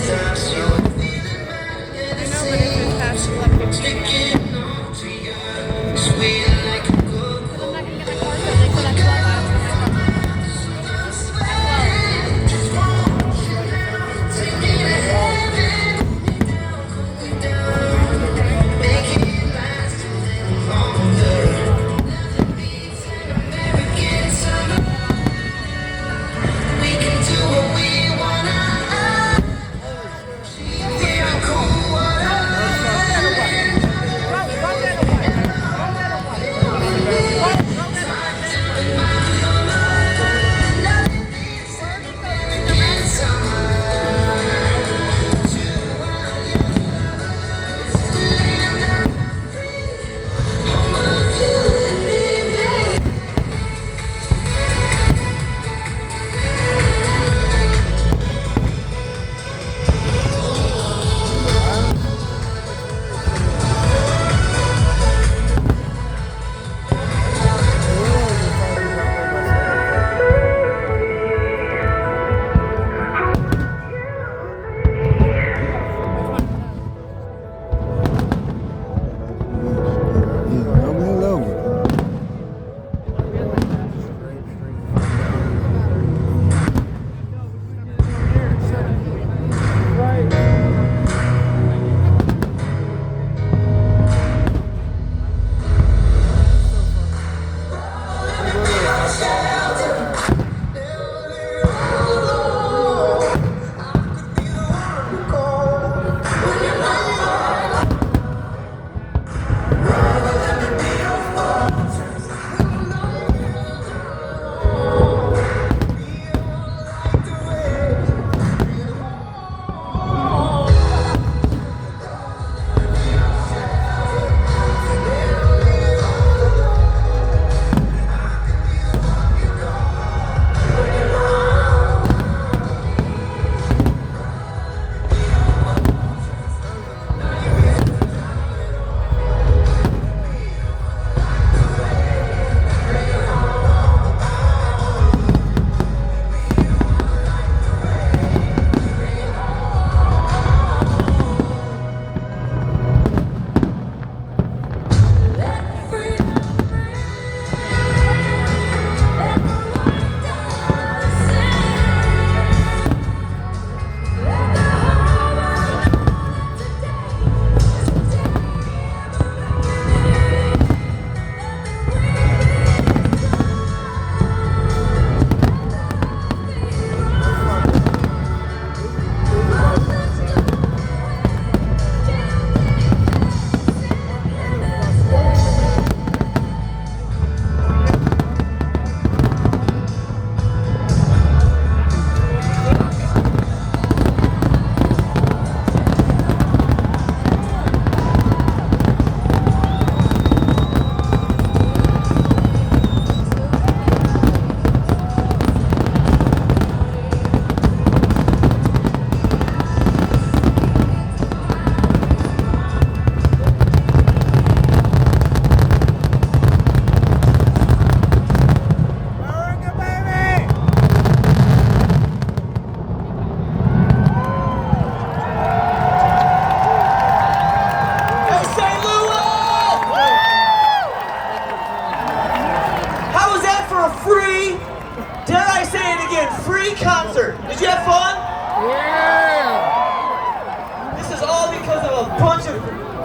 but if it's past 11:15, because I'm not gonna get my car till they put at 12 hours. free concert. Did you have fun? Yeah! This is all because of a bunch of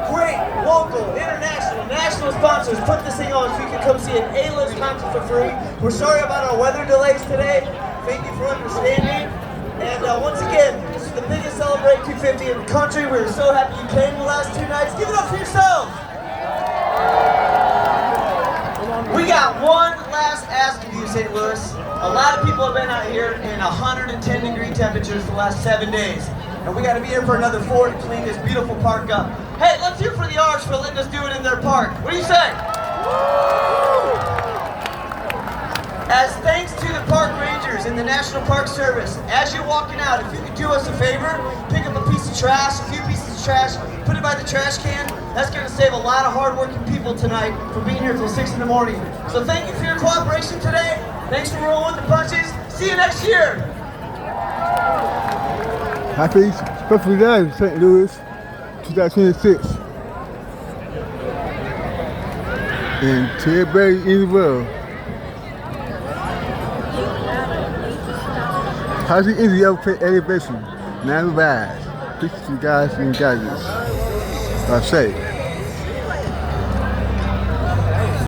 great local, international, national sponsors put this thing on so you can come see an A-list concert for free. We're sorry about our weather delays today. Thank you for understanding. And once again, this is the biggest Celebrate 250 in the country. We're so happy you came the last 2 nights. Give it up for yourselves. We got one last ask of you, St. Louis. A lot of people have been out here in 110-degree temperatures for the last 7 days. And we got to be here for another 4 to clean this beautiful park up. Hey, let's hear for the Arch for letting us do it in their park. What do you say? As thanks to the park rangers and the National Park Service, as you're walking out, if you could do us a favor, pick up a piece of trash, a few pieces of trash, put it by the trash can. That's going to save a lot of hard-working people tonight from being here till 6 in the morning. So thank you for your cooperation today. Thanks for rolling the punches. See you next year. Happy Easter. Perfect Live, St. Louis, 2026. And to everybody in the world, how's the interview ever play elevation? Now rise. Peace to you guys and guys. I say.